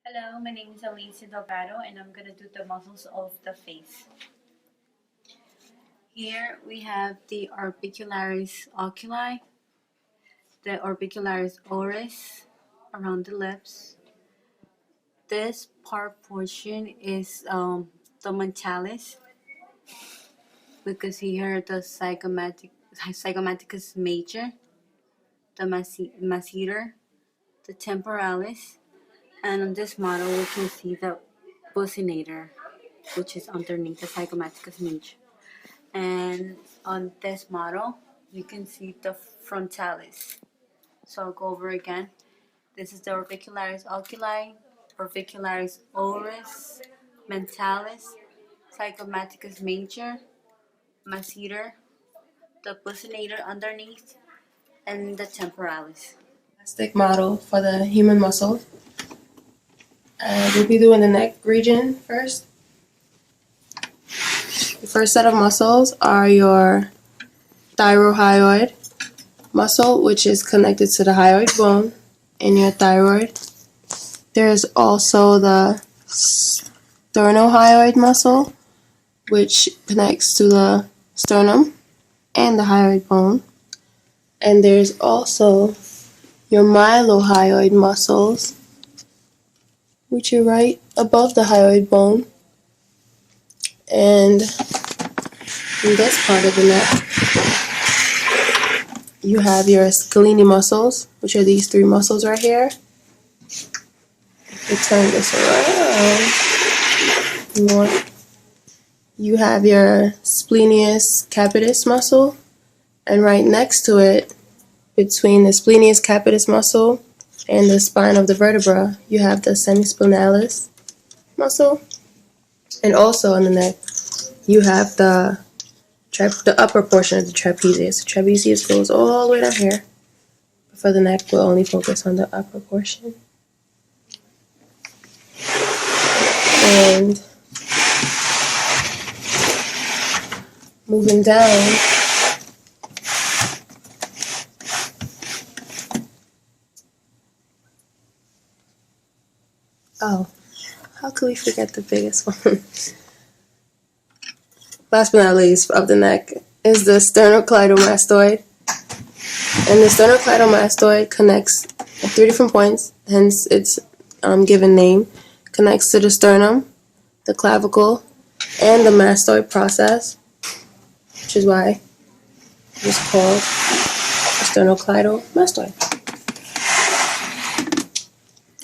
Hello, my name is Alicia Delgado and I'm gonna do the muscles of the face. Here we have the orbicularis oculi, the orbicularis oris around the lips. This part portion is the mentalis because here the zygomaticus major, the masseter, the temporalis, and on this model we can see the buccinator, which is underneath the zygomaticus major. And on this model, you can see the frontalis. So I'll go over again. This is the orbicularis oculi, orbicularis oris, mentalis, zygomaticus major, masseter, the buccinator underneath, and the temporalis. Plastic model for the human muscle. We'll be doing the neck region first. The first set of muscles are your thyrohyoid muscle, which is connected to the hyoid bone in your thyroid. There's also the sternohyoid muscle, which connects to the sternum and the hyoid bone. And there's also your mylohyoid muscles, which are right above the hyoid bone. And in this part of the neck, you have your scalene muscles, which are these three muscles right here. You turn this around more. You have your splenius capitis muscle, and right next to it, between the splenius capitis muscle and the spine of the vertebra, you have the semispinalis muscle. And also on the neck, you have the upper portion of the trapezius. The trapezius goes all the way down here. But for the neck, we'll only focus on the upper portion. And moving down, oh, how could we forget the biggest one? Last but not least, of the neck is the sternocleidomastoid. And the sternocleidomastoid connects at 3 different points, hence its given name. Connects to the sternum, the clavicle, and the mastoid process, which is why it's called sternocleidomastoid.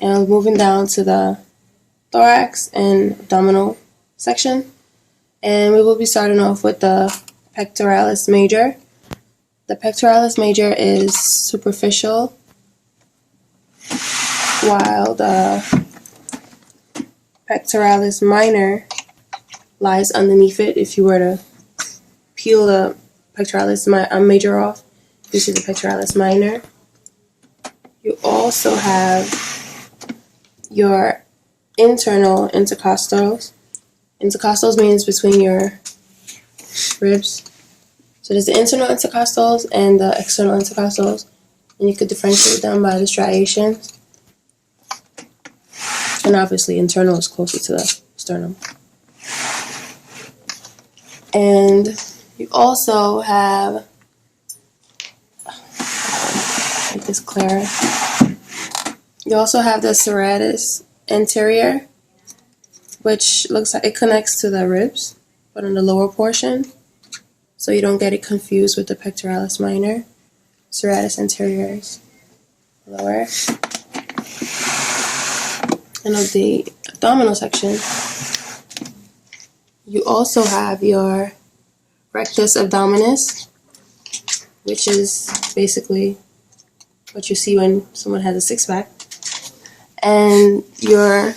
And moving down to the thorax and abdominal section. And we will be starting off with the pectoralis major. The pectoralis major is superficial, while the pectoralis minor lies underneath it. If you were to peel the pectoralis major off, you see the pectoralis minor. You also have your internal intercostals. Intercostals means between your ribs. So there's the internal intercostals and the external intercostals, and you could differentiate them by the striations. And obviously internal is closer to the sternum. And you also have, make this clearer. You also have the serratus anterior, which looks like it connects to the ribs, but on the lower portion, so you don't get it confused with the pectoralis minor. Serratus anterior is lower. And of the abdominal section, you also have your rectus abdominis, which is basically what you see when someone has a six-pack, and your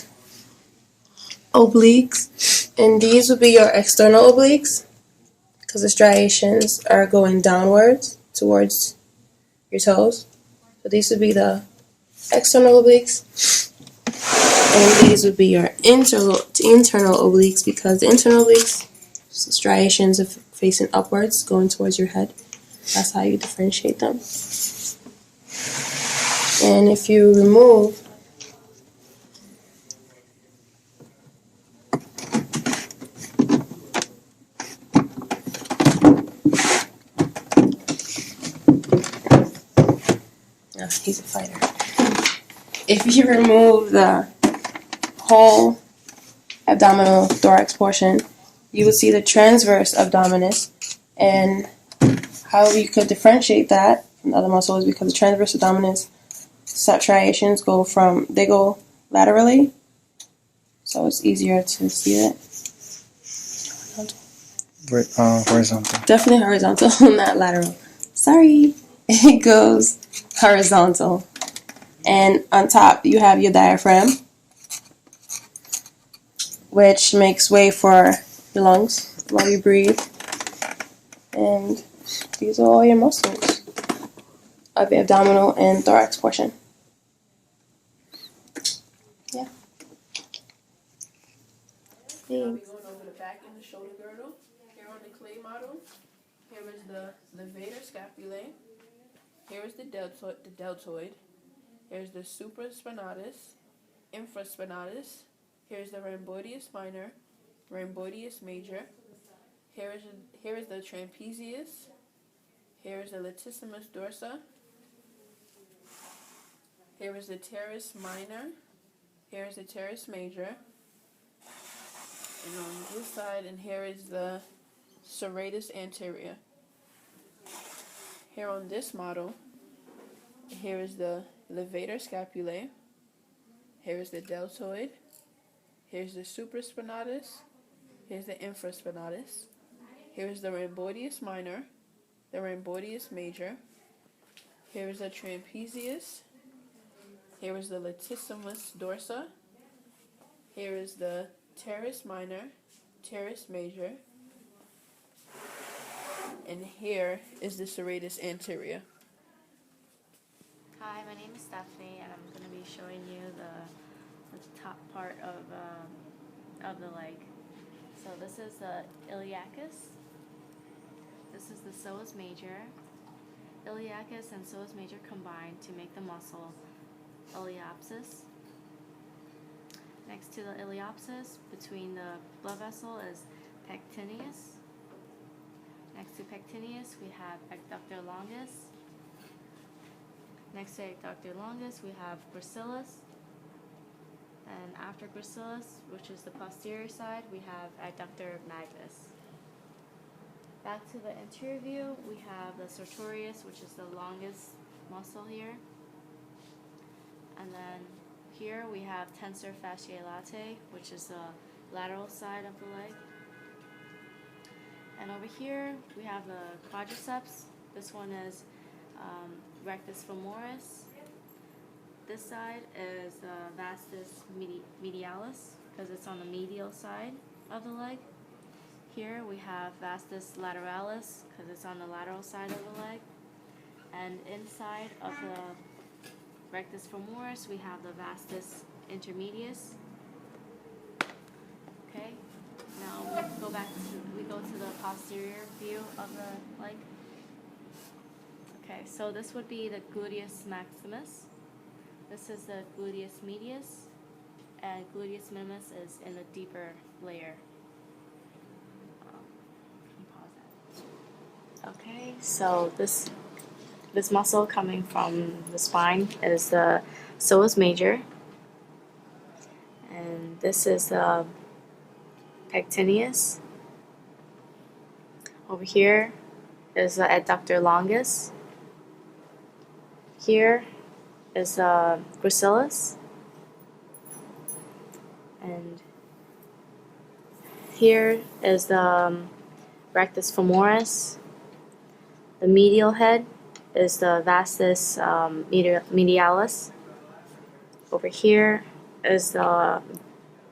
obliques, and these would be your external obliques because the striations are going downwards towards your toes. So these would be the external obliques, and these would be your internal obliques because the internal obliques, so striations are facing upwards, going towards your head. That's how you differentiate them. And if you remove He's a fighter. If you remove the whole abdominal thorax portion, you would see the transverse abdominis, and how you could differentiate that from the other muscles, because the transverse abdominis striations go laterally, so it's easier to see that. Horizontal. Definitely horizontal, not lateral. Sorry. It goes horizontal. And on top, you have your diaphragm, which makes way for your lungs while you breathe. And these are all your muscles of the abdominal and thorax portion. Yeah. Thanks. Going over the back and the shoulder girdle. Here on the clay model, here is the levator scapulae. Here is the deltoid. Here's the supraspinatus, infraspinatus. Here's the rhomboideus minor, rhomboideus major. Here is the trapezius. Here is the latissimus dorsa. Here is the teres minor. Here is the teres major. And on this side, and here is the serratus anterior. Here on this model, here is the levator scapulae. Here is the deltoid. Here's the supraspinatus. Here's the infraspinatus. Here's the rhomboideus minor, the rhomboideus major. Here is the trapezius. Here is the latissimus dorsa. Here is the teres minor, teres major. And here is the serratus anterior. Hi, my name is Stephanie, and I'm going to be showing you the top part of the leg. So this is the iliacus. This is the psoas major. Iliacus and psoas major combine to make the muscle iliopsis. Next to the iliopsis, between the blood vessel, is pectineus. Next to pectineus, we have adductor longus. Next to adductor longus, we have gracilis. And after gracilis, which is the posterior side, we have adductor magnus. Back to the anterior view, we have the sartorius, which is the longest muscle here. And then here we have tensor fasciae latae, which is the lateral side of the leg. And over here we have the quadriceps. This one is rectus femoris. This side is vastus medialis, because it's on the medial side of the leg. Here we have vastus lateralis, because it's on the lateral side of the leg. And inside of the rectus femoris, we have the vastus intermedius. Okay, now we go to the posterior view of the leg. Okay, so this would be the gluteus maximus. This is the gluteus medius, and gluteus minimus is in the deeper layer. Okay, so this muscle coming from the spine is the psoas major, and this is the pectineus. Over here is the adductor longus. Here is the gracilis, and here is the rectus femoris. The medial head is the vastus medialis. Over here is the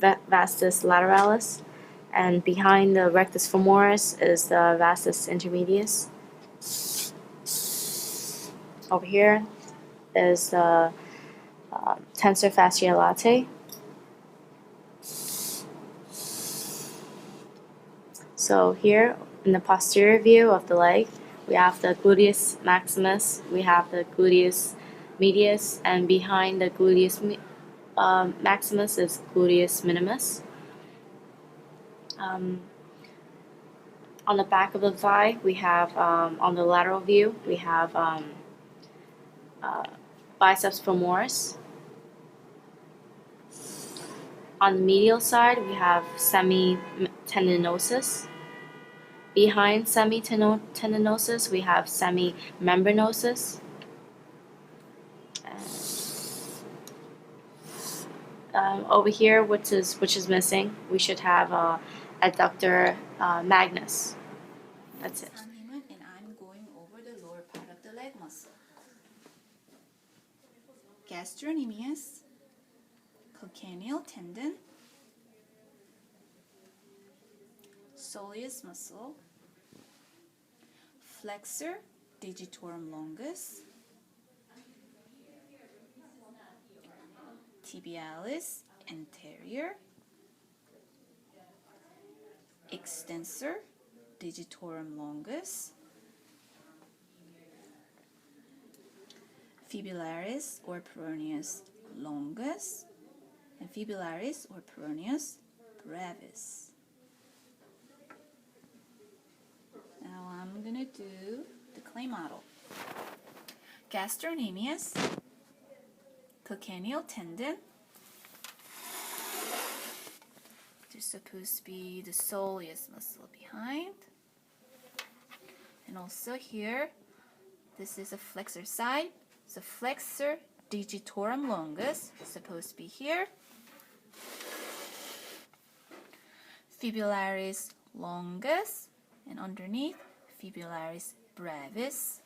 vastus lateralis, and behind the rectus femoris is the vastus intermedius. Over here is the tensor fasciae latae. So here in the posterior view of the leg, we have the gluteus maximus, we have the gluteus medius, and behind the gluteus maximus is gluteus minimus. On the back of the thigh, we have, on the lateral view, we have biceps femoris. On the medial side, we have semitendinosus. Behind semitendinosus, we have semimembranosus. Over here, which is missing, we should have adductor magnus. That's it. And I'm going over the lower part of the leg muscle. Gastrocnemius, calcaneal tendon, soleus muscle, flexor digitorum longus, tibialis anterior, extensor digitorum longus, fibularis or peroneus longus, and fibularis or peroneus brevis. Now I'm going to do the clay model. Gastrocnemius, calcaneal tendon. There's supposed to be the soleus muscle behind. And also here, this is a flexor side. So flexor digitorum longus is supposed to be here. Fibularis longus, and underneath, fibularis brevis.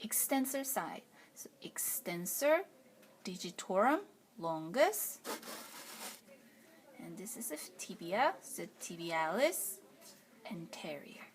Extensor side. So extensor digitorum longus. And this is a tibia, so tibialis anterior.